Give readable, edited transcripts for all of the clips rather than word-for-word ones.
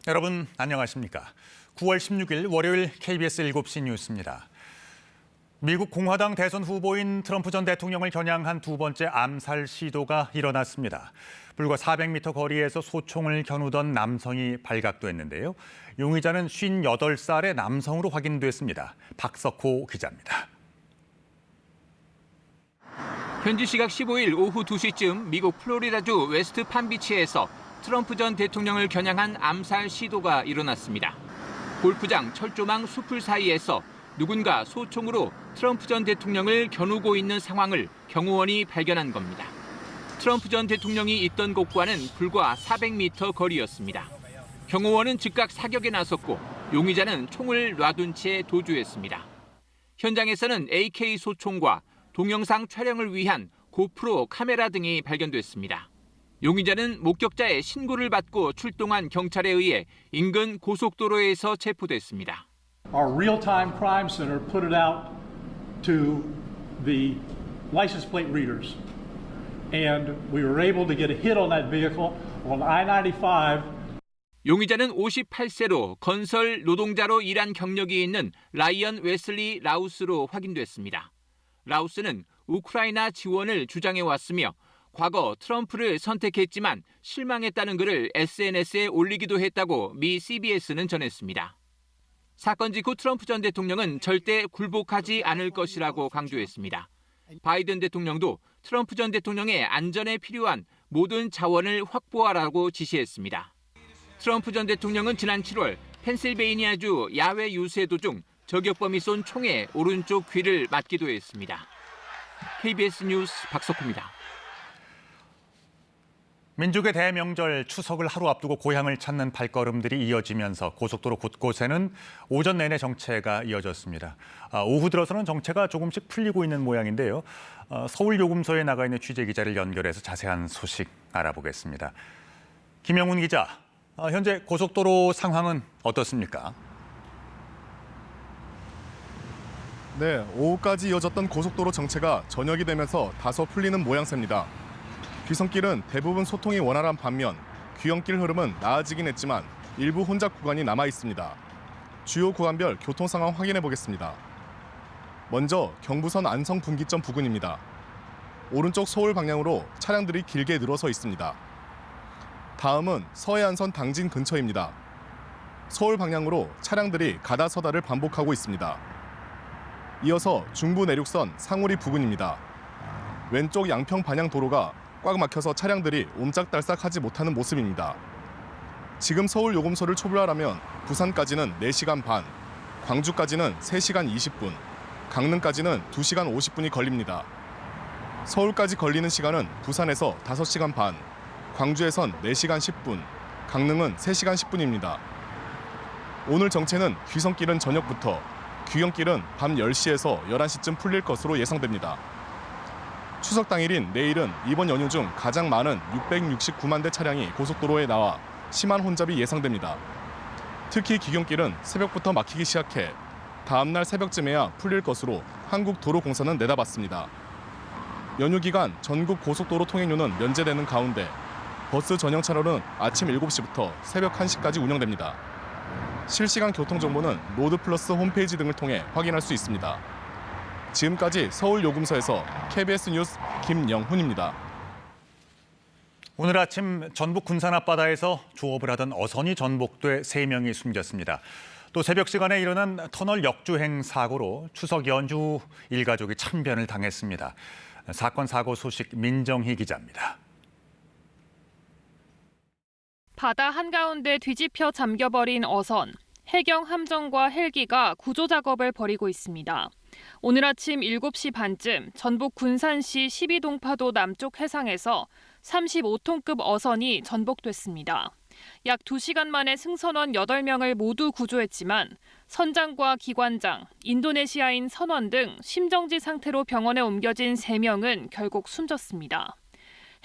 여러분 안녕하십니까? 9월 16일 월요일 KBS 7시 뉴스입니다. 미국 공화당 대선 후보인 트럼프 전 대통령을 겨냥한 두 번째 암살 시도가 일어났습니다. 불과 400m 거리에서 소총을 겨누던 남성이 발각됐는데요. 용의자는 58살의 남성으로 확인됐습니다. 박석호 기자입니다. 현지 시각 15일 오후 2시쯤 미국 플로리다주 웨스트 판비치에서 트럼프 전 대통령을 겨냥한 암살 시도가 일어났습니다. 골프장 철조망 숲을 사이에서 누군가 소총으로 트럼프 전 대통령을 겨누고 있는 상황을 경호원이 발견한 겁니다. 트럼프 전 대통령이 있던 곳과는 불과 400m 거리였습니다. 경호원은 즉각 사격에 나섰고 용의자는 총을 놔둔 채 도주했습니다. 현장에서는 AK 소총과 동영상 촬영을 위한 고프로 카메라 등이 발견됐습니다. 용의자는 목격자의 신고를 받고 출동한 경찰에 의해 인근 고속도로에서 체포됐습니다. Our real-time crime center put it out to the license plate readers, and we were able to get a hit on that vehicle on I-95. 용의자는 58세로 건설 노동자로 일한 경력이 있는 라이언 웨슬리 라우스로 확인됐습니다. 라우스는 우크라이나 지원을 주장해왔으며 과거 트럼프를 선택했지만 실망했다는 글을 SNS에 올리기도 했다고 미 CBS는 전했습니다. 사건 직후 트럼프 전 대통령은 절대 굴복하지 않을 것이라고 강조했습니다. 바이든 대통령도 트럼프 전 대통령의 안전에 필요한 모든 자원을 확보하라고 지시했습니다. 트럼프 전 대통령은 지난 7월 펜실베이니아주 야외 유세 도중 저격범이 쏜 총에 오른쪽 귀를 맞기도 했습니다. KBS 뉴스 박석호입니다. 민족의 대명절 추석을 하루 앞두고 고향을 찾는 발걸음들이 이어지면서 고속도로 곳곳에는 오전 내내 정체가 이어졌습니다. 오후 들어서는 정체가 조금씩 풀리고 있는 모양인데요. 서울요금소에 나가 있는 취재기자를 연결해서 자세한 소식 알아보겠습니다. 김영훈 기자, 현재 고속도로 상황은 어떻습니까? 네, 오후까지 이어졌던 고속도로 정체가 저녁이 되면서 다소 풀리는 모양새입니다. 귀성길은 대부분 소통이 원활한 반면 귀영길 흐름은 나아지긴 했지만 일부 혼잡 구간이 남아 있습니다. 주요 구간별 교통 상황 확인해 보겠습니다. 먼저 경부선 안성 분기점 부근입니다. 오른쪽 서울 방향으로 차량들이 길게 늘어서 있습니다. 다음은 서해안선 당진 근처입니다. 서울 방향으로 차량들이 가다 서다를 반복하고 있습니다. 이어서 중부 내륙선 상우리 부근입니다. 왼쪽 양평 방향 도로가 꽉 막혀서 차량들이 옴짝달싹하지 못하는 모습입니다. 지금 서울 요금소를 초월하려면 부산까지는 4시간 반, 광주까지는 3시간 20분, 강릉까지는 2시간 50분이 걸립니다. 서울까지 걸리는 시간은 부산에서 5시간 반, 광주에선 4시간 10분, 강릉은 3시간 10분입니다. 오늘 정체는 귀성길은 저녁부터, 귀경길은 밤 10시에서 11시쯤 풀릴 것으로 예상됩니다. 추석 당일인 내일은 이번 연휴 중 가장 많은 669만 대 차량이 고속도로에 나와 심한 혼잡이 예상됩니다. 특히 귀경길은 새벽부터 막히기 시작해 다음 날 새벽쯤에야 풀릴 것으로 한국도로공사는 내다봤습니다. 연휴 기간 전국 고속도로 통행료는 면제되는 가운데 버스 전용 차로는 아침 7시부터 새벽 1시까지 운영됩니다. 실시간 교통정보는 로드플러스 홈페이지 등을 통해 확인할 수 있습니다. 지금까지 서울요금소에서 KBS 뉴스 김영훈입니다. 오늘 아침 전북 군산 앞바다에서 조업을 하던 어선이 전복돼 3명이 숨졌습니다. 또 새벽 시간에 일어난 터널 역주행 사고로 추석 연휴 일가족이 참변을 당했습니다. 사건 사고 소식 민정희 기자입니다. 바다 한가운데 뒤집혀 잠겨버린 어선. 해경 함정과 헬기가 구조 작업을 벌이고 있습니다. 오늘 아침 7시 반쯤 전북 군산시 12동파도 남쪽 해상에서 35톤급 어선이 전복됐습니다. 약 2시간 만에 승선원 8명을 모두 구조했지만 선장과 기관장, 인도네시아인 선원 등 심정지 상태로 병원에 옮겨진 3명은 결국 숨졌습니다.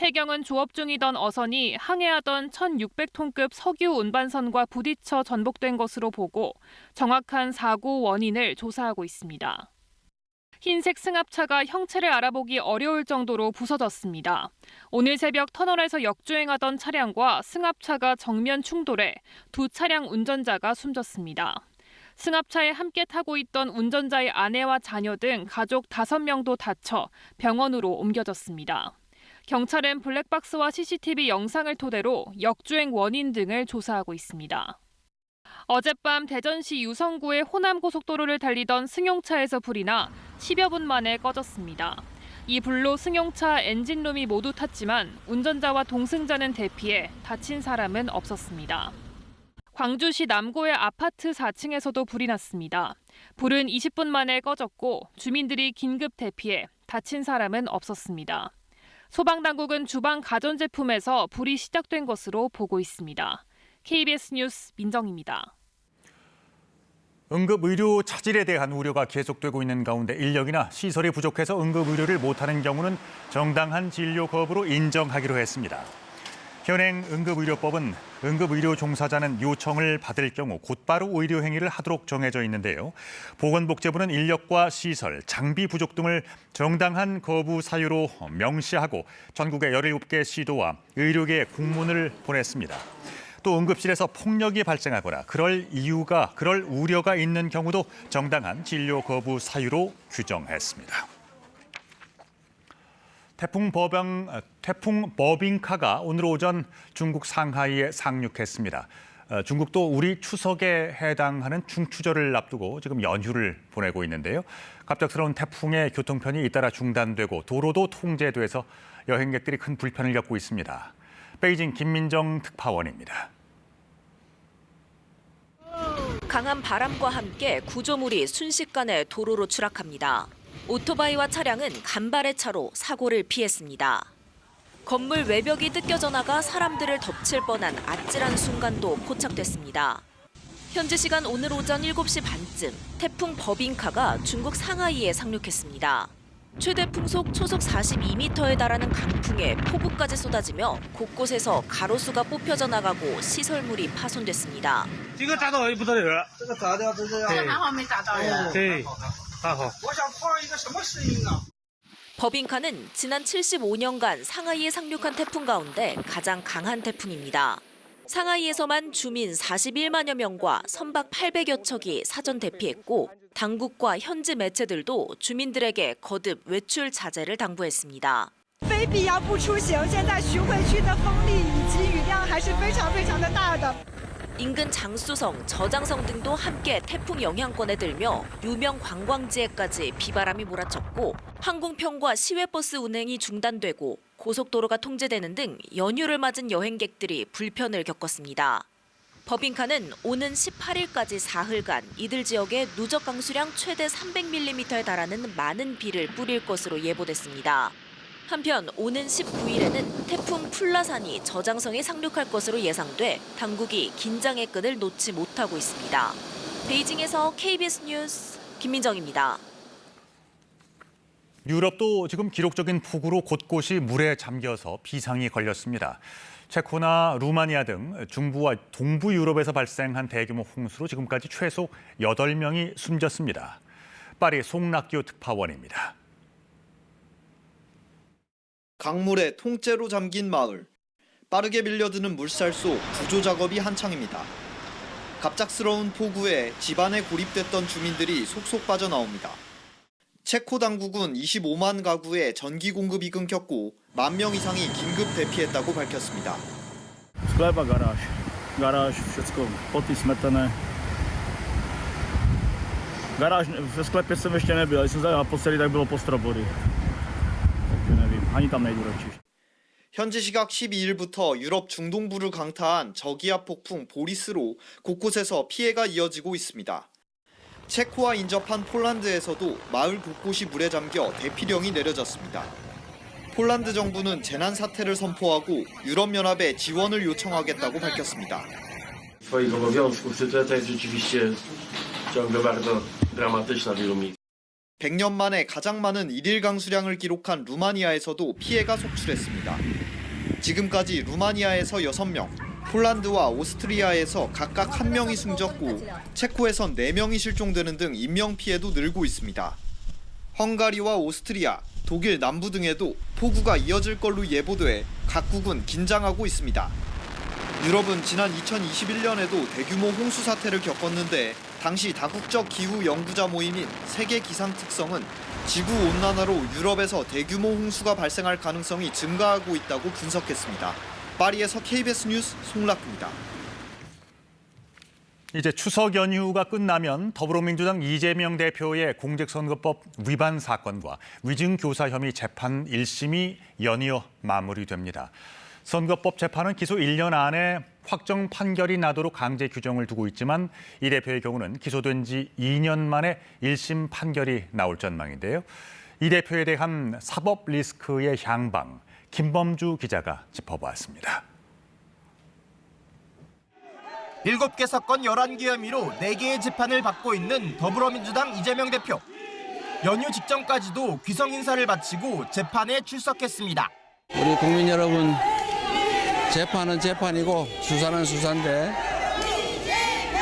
해경은 조업 중이던 어선이 항해하던 1,600톤급 석유 운반선과 부딪혀 전복된 것으로 보고 정확한 사고 원인을 조사하고 있습니다. 흰색 승합차가 형체를 알아보기 어려울 정도로 부서졌습니다. 오늘 새벽 터널에서 역주행하던 차량과 승합차가 정면 충돌해 두 차량 운전자가 숨졌습니다. 승합차에 함께 타고 있던 운전자의 아내와 자녀 등 가족 5명도 다쳐 병원으로 옮겨졌습니다. 경찰은 블랙박스와 CCTV 영상을 토대로 역주행 원인 등을 조사하고 있습니다. 어젯밤 대전시 유성구의 호남고속도로를 달리던 승용차에서 불이 나 10여 분 만에 꺼졌습니다. 이 불로 승용차 엔진룸이 모두 탔지만 운전자와 동승자는 대피해 다친 사람은 없었습니다. 광주시 남구의 아파트 4층에서도 불이 났습니다. 불은 20분 만에 꺼졌고 주민들이 긴급 대피해 다친 사람은 없었습니다. 소방당국은 주방 가전제품에서 불이 시작된 것으로 보고 있습니다. KBS 뉴스 민정입니다. 응급의료 차질에 대한 우려가 계속되고 있는 가운데 인력이나 시설이 부족해서 응급의료를 못하는 경우는 정당한 진료 거부로 인정하기로 했습니다. 현행 응급의료법은 응급의료 종사자는 요청을 받을 경우 곧바로 의료 행위를 하도록 정해져 있는데요. 보건복지부는 인력과 시설, 장비 부족 등을 정당한 거부 사유로 명시하고 전국의 17개 시도와 의료계에 공문을 보냈습니다. 또 응급실에서 폭력이 발생하거나 그럴 우려가 있는 경우도 정당한 진료 거부 사유로 규정했습니다. 태풍 버빙카가 오늘 오전 중국 상하이에 상륙했습니다. 중국도 우리 추석에 해당하는 중추절을 앞두고 지금 연휴를 보내고 있는데요. 갑작스러운 태풍의 교통편이 잇따라 중단되고 도로도 통제돼서 여행객들이 큰 불편을 겪고 있습니다. 베이징 김민정 특파원입니다. 강한 바람과 함께 구조물이 순식간에 도로로 추락합니다. 오토바이와 차량은 간발의 차로 사고를 피했습니다. 건물 외벽이 뜯겨져 나가 사람들을 덮칠 뻔한 아찔한 순간도 포착됐습니다. 현지 시간 오늘 오전 7시 반쯤 태풍 버빙카가 중국 상하이에 상륙했습니다. 최대 풍속 초속 42m에 달하는 강풍에 폭우까지 쏟아지며 곳곳에서 가로수가 뽑혀져 나가고 시설물이 파손됐습니다. 버빙카는 지난 75년간 상하이에 상륙한 태풍 가운데 가장 강한 태풍입니다. 상하이에서만 주민 41만여 명과 선박 800여 척이 사전 대피했고 당국과 현지 매체들도 주민들에게 거듭 외출 자제를 당부했습니다. 非必要不出行，现在徐汇区的风力以及雨量还是非常的大的。 인근 장쑤성, 저장성 등도 함께 태풍 영향권에 들며 유명 관광지에까지 비바람이 몰아쳤고 항공편과 시외버스 운행이 중단되고 고속도로가 통제되는 등 연휴를 맞은 여행객들이 불편을 겪었습니다. 버빙카는 오는 18일까지 사흘간 이들 지역에 누적 강수량 최대 300mm에 달하는 많은 비를 뿌릴 것으로 예보됐습니다. 한편 오는 19일에는 태풍 풀라산이 저장성에 상륙할 것으로 예상돼 당국이 긴장의 끈을 놓지 못하고 있습니다. 베이징에서 KBS 뉴스 김민정입니다. 유럽도 지금 기록적인 폭우로 곳곳이 물에 잠겨서 비상이 걸렸습니다. 체코나 루마니아 등 중부와 동부 유럽에서 발생한 대규모 홍수로 지금까지 최소 8명이 숨졌습니다. 파리 송락교 특파원입니다. 강물에 통째로 잠긴 마을. 빠르게 밀려드는 물살 속 구조 작업이 한창입니다. 갑작스러운 폭우에 집안에 고립됐던 주민들이 속속 빠져나옵니다. 체코 당국은 25만 가구에 전기 공급이 끊겼고 1만 명 이상이 긴급 대피했다고 밝혔습니다. Sklep a garáž všechno poty smetené. Ve sklepě jsem ještě nebyl, když jsem zajel naposledy, tak bylo po strobory. Takže nevím, ani tam nejdu radši. 현지 시각 12일부터 유럽 중동부를 강타한 저기압 폭풍 보리스로 곳곳에서 피해가 이어지고 있습니다. 체코와 인접한 폴란드에서도 마을 곳곳이 물에 잠겨 대피령이 내려졌습니다. 폴란드 정부는 재난 사태를 선포하고 유럽연합에 지원을 요청하겠다고 밝혔습니다. swoich obowiązków, czy to jest rzeczywiście ciągle bardzo dramatyczna w wielu miejscach. 100년 만에 가장 많은 일일 강수량을 기록한 루마니아에서도 피해가 속출했습니다. 지금까지 루마니아에서 6명, 폴란드와 오스트리아에서 각각 1명이 숨졌고 체코에선 4명이 실종되는 등 인명 피해도 늘고 있습니다. 헝가리와 오스트리아, 독일 남부 등에도 폭우가 이어질 걸로 예보돼 각국은 긴장하고 있습니다. 유럽은 지난 2021년에도 대규모 홍수 사태를 겪었는데 당시 다국적 기후 연구자 모임인 세계 기상 특성은 지구 온난화로 유럽에서 대규모 홍수가 발생할 가능성이 증가하고 있다고 분석했습니다. 파리에서 KBS 뉴스 송락구입니다. 이제 추석 연휴가 끝나면 더불어민주당 이재명 대표의 공직선거법 위반 사건과 위증교사 혐의 재판 1심이 연이어 마무리됩니다. 선거법 재판은 기소 1년 안에 확정 판결이 나도록 강제 규정을 두고 있지만 이 대표의 경우는 기소된 지 2년 만에 1심 판결이 나올 전망인데요. 이 대표에 대한 사법 리스크의 향방, 김범주 기자가 짚어보았습니다. 7개 사건 11개 혐의로 4개의 재판을 받고 있는 더불어민주당 이재명 대표. 연휴 직전까지도 귀성 인사를 마치고 재판에 출석했습니다. 우리 국민 여러분, 재판은 재판이고 수사는 수사인데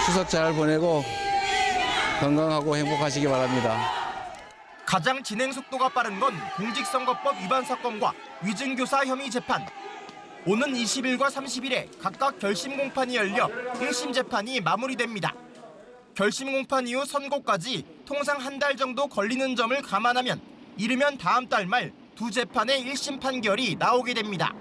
추석 잘 보내고 건강하고 행복하시기 바랍니다. 가장 진행 속도가 빠른 건 공직선거법 위반 사건과 위증교사 혐의 재판. 오는 20일과 30일에 각각 결심 공판이 열려 1심 재판이 마무리됩니다. 결심 공판 이후 선고까지 통상 한 달 정도 걸리는 점을 감안하면 이르면 다음 달 말 두 재판의 1심 판결이 나오게 됩니다.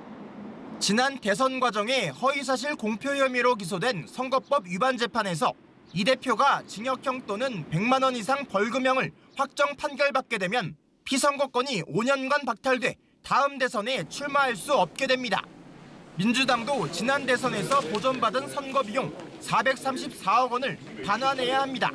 지난 대선 과정에 허위사실 공표 혐의로 기소된 선거법 위반 재판에서 이 대표가 징역형 또는 100만 원 이상 벌금형을 확정 판결받게 되면 피선거권이 5년간 박탈돼 다음 대선에 출마할 수 없게 됩니다. 민주당도 지난 대선에서 보전받은 선거비용 434억 원을 반환해야 합니다.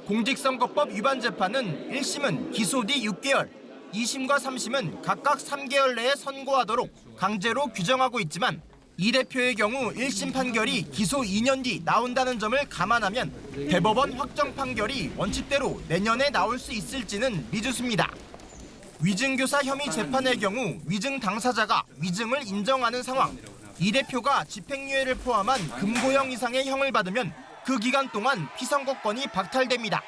공직선거법 위반 재판은 1심은 기소 뒤 6개월, 2심과 3심은 각각 3개월 내에 선고하도록 강제로 규정하고 있지만 이 대표의 경우 1심 판결이 기소 2년 뒤 나온다는 점을 감안하면 대법원 확정 판결이 원칙대로 내년에 나올 수 있을지는 미지수입니다. 위증교사 혐의 재판의 경우 위증 당사자가 위증을 인정하는 상황, 이 대표가 집행유예를 포함한 금고형 이상의 형을 받으면 그 기간 동안 피선거권이 박탈됩니다.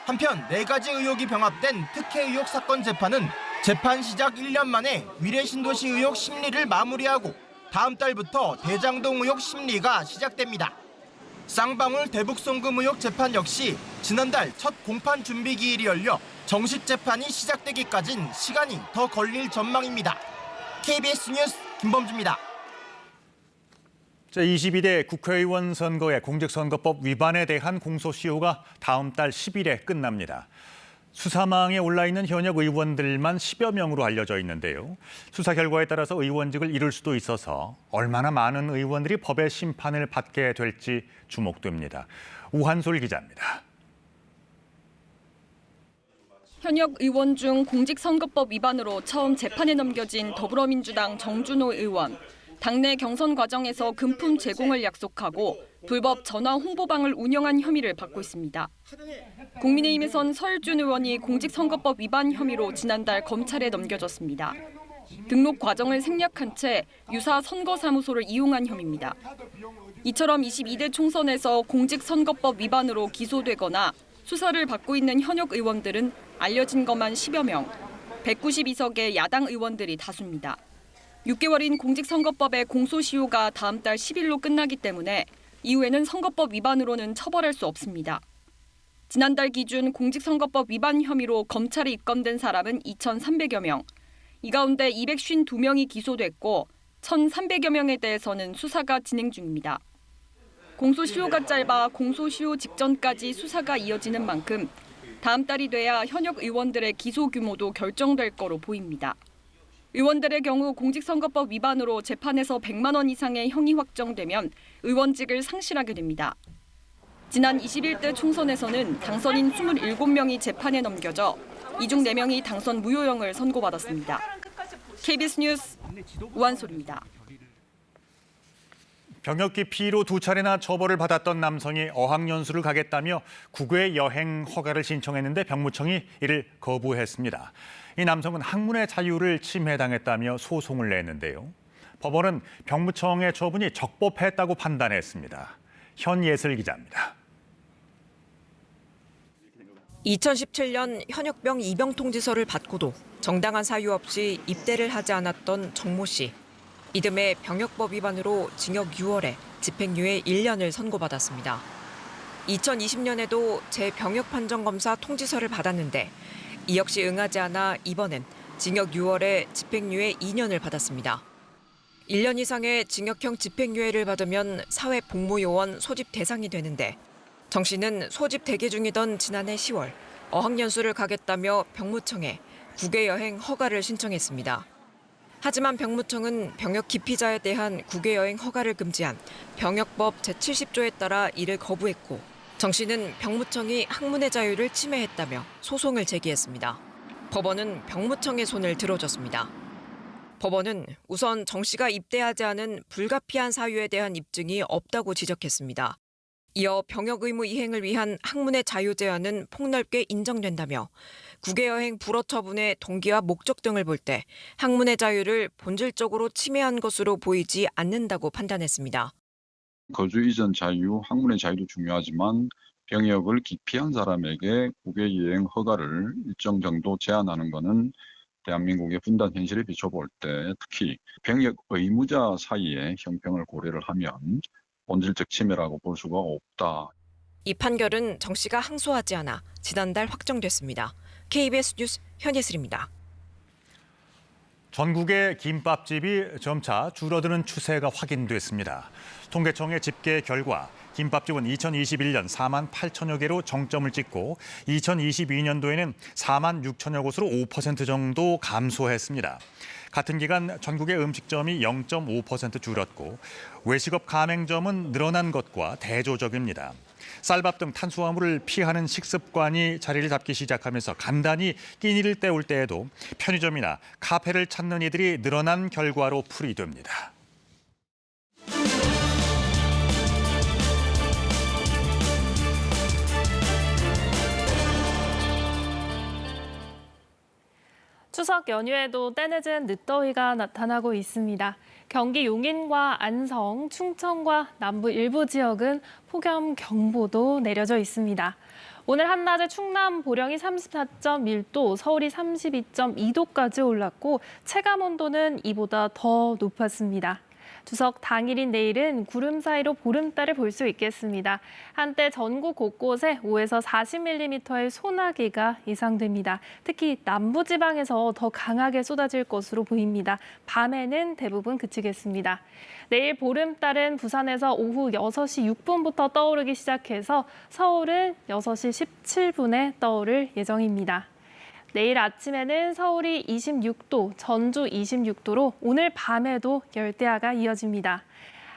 한편 4가지 의혹이 병합된 특혜 의혹 사건 재판은 재판 시작 1년 만에 위례신도시 의혹 심리를 마무리하고 다음 달부터 대장동 의혹 심리가 시작됩니다. 쌍방울 대북송금 의혹 재판 역시 지난달 첫 공판 준비 기일이 열려 정식 재판이 시작되기까진 시간이 더 걸릴 전망입니다. KBS 뉴스 김범주입니다. 제22대 국회의원 선거의 공직선거법 위반에 대한 공소시효가 다음 달 10일에 끝납니다. 수사망에 올라있는 현역 의원들만 10여 명으로 알려져 있는데요. 수사 결과에 따라서 의원직을 잃을 수도 있어서 얼마나 많은 의원들이 법의 심판을 받게 될지 주목됩니다. 우한솔 기자입니다. 현역 의원 중 공직선거법 위반으로 처음 재판에 넘겨진 더불어민주당 정준호 의원. 당내 경선 과정에서 금품 제공을 약속하고 불법 전화 홍보방을 운영한 혐의를 받고 있습니다. 국민의힘에선 서울준 의원이 공직선거법 위반 혐의로 지난달 검찰에 넘겨졌습니다. 등록 과정을 생략한 채 유사 선거사무소를 이용한 혐의입니다. 이처럼 22대 총선에서 공직선거법 위반으로 기소되거나 수사를 받고 있는 현역 의원들은 알려진 것만 10여 명, 192석의 야당 의원들이 다수입니다. 6개월인 공직선거법의 공소시효가 다음 달 10일로 끝나기 때문에 이후에는 선거법 위반으로는 처벌할 수 없습니다. 지난달 기준 공직선거법 위반 혐의로 검찰에 입건된 사람은 2,300여 명, 이 가운데 252명이 기소됐고 1,300여 명에 대해서는 수사가 진행 중입니다. 공소시효가 짧아 공소시효 직전까지 수사가 이어지는 만큼 다음 달이 돼야 현역 의원들의 기소 규모도 결정될 거로 보입니다. 의원들의 경우 공직선거법 위반으로 재판에서 100만 원 이상의 형이 확정되면 의원직을 상실하게 됩니다. 지난 21대 총선에서는 당선인 27명이 재판에 넘겨져 이 중 4명이 당선 무효형을 선고받았습니다. KBS 뉴스 우한솔입니다. 병역기 피로 2차례나 처벌을 받았던 남성이 어학연수를 가겠다며 국외 여행 허가를 신청했는데 병무청이 이를 거부했습니다. 이 남성은 학문의 자유를 침해당했다며 소송을 냈는데요. 법원은 병무청의 처분이 적법했다고 판단했습니다. 현예슬 기자입니다. 2017년 현역병 입영 통지서를 받고도 정당한 사유 없이 입대를 하지 않았던 정모 씨. 이듬해 병역법 위반으로 징역 6월에 집행유예 1년을 선고받았습니다. 2020년에도 재병역 판정 검사 통지서를 받았는데 이 역시 응하지 않아 이번엔 징역 6월에 집행유예 2년을 받았습니다. 1년 이상의 징역형 집행유예를 받으면 사회복무요원 소집 대상이 되는데 정 씨는 소집 대기 중이던 지난해 10월 어학연수를 가겠다며 병무청에 국외여행 허가를 신청했습니다. 하지만 병무청은 병역 기피자에 대한 국외여행 허가를 금지한 병역법 제70조에 따라 이를 거부했고 정 씨는 병무청이 학문의 자유를 침해했다며 소송을 제기했습니다. 법원은 병무청의 손을 들어줬습니다. 법원은 우선 정 씨가 입대하지 않은 불가피한 사유에 대한 입증이 없다고 지적했습니다. 이어 병역 의무 이행을 위한 학문의 자유 제한은 폭넓게 인정된다며 국외여행 불허 처분의 동기와 목적 등을 볼 때 학문의 자유를 본질적으로 침해한 것으로 보이지 않는다고 판단했습니다. 거주 이전 자유, 학문의 자유도 중요하지만 병역을 기피한 사람에게 국외여행 허가를 일정 정도 제한하는 것은 대한민국의 분단 현실에 비춰볼 때 특히 병역 의무자 사이의 형평을 고려를 하면 본질적 침해라고 볼 수가 없다. 이 판결은 정 씨가 항소하지 않아 지난달 확정됐습니다. KBS 뉴스 현예슬입니다. 전국의 김밥집이 점차 줄어드는 추세가 확인됐습니다. 통계청의 집계 결과 김밥집은 2021년 4만 8천여 개로 정점을 찍고 2022년도에는 4만 6천여 곳으로 5% 정도 감소했습니다. 같은 기간 전국의 음식점이 0.5% 줄었고 외식업 가맹점은 늘어난 것과 대조적입니다. 쌀밥 등 탄수화물을 피하는 식습관이 자리를 잡기 시작하면서 간단히 끼니를 때울 때에도 편의점이나 카페를 찾는 이들이 늘어난 결과로 풀이됩니다. 추석 연휴에도 때늦은 늦더위가 나타나고 있습니다. 경기 용인과 안성, 충청과 남부 일부 지역은 폭염경보도 내려져 있습니다. 오늘 한낮에 충남 보령이 34.1도, 서울이 32.2도까지 올랐고 체감온도는 이보다 더 높았습니다. 추석 당일인 내일은 구름 사이로 보름달을 볼 수 있겠습니다. 한때 전국 곳곳에 5에서 40mm의 소나기가 예상됩니다. 특히 남부지방에서 더 강하게 쏟아질 것으로 보입니다. 밤에는 대부분 그치겠습니다. 내일 보름달은 부산에서 오후 6시 6분부터 떠오르기 시작해서 서울은 6시 17분에 떠오를 예정입니다. 내일 아침에는 서울이 26도, 전주 26도로 오늘 밤에도 열대야가 이어집니다.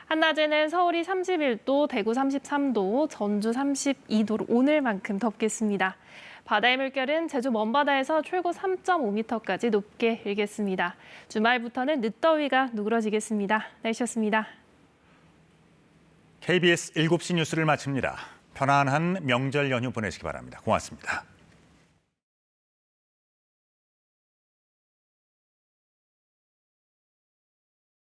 한낮에는 서울이 31도, 대구 33도, 전주 32도로 오늘만큼 덥겠습니다. 바다의 물결은 제주 먼바다에서 최고 3.5m까지 높게 일겠습니다. 주말부터는 늦더위가 누그러지겠습니다. 날씨였습니다. KBS 7시 뉴스를 마칩니다. 편안한 명절 연휴 보내시기 바랍니다. 고맙습니다.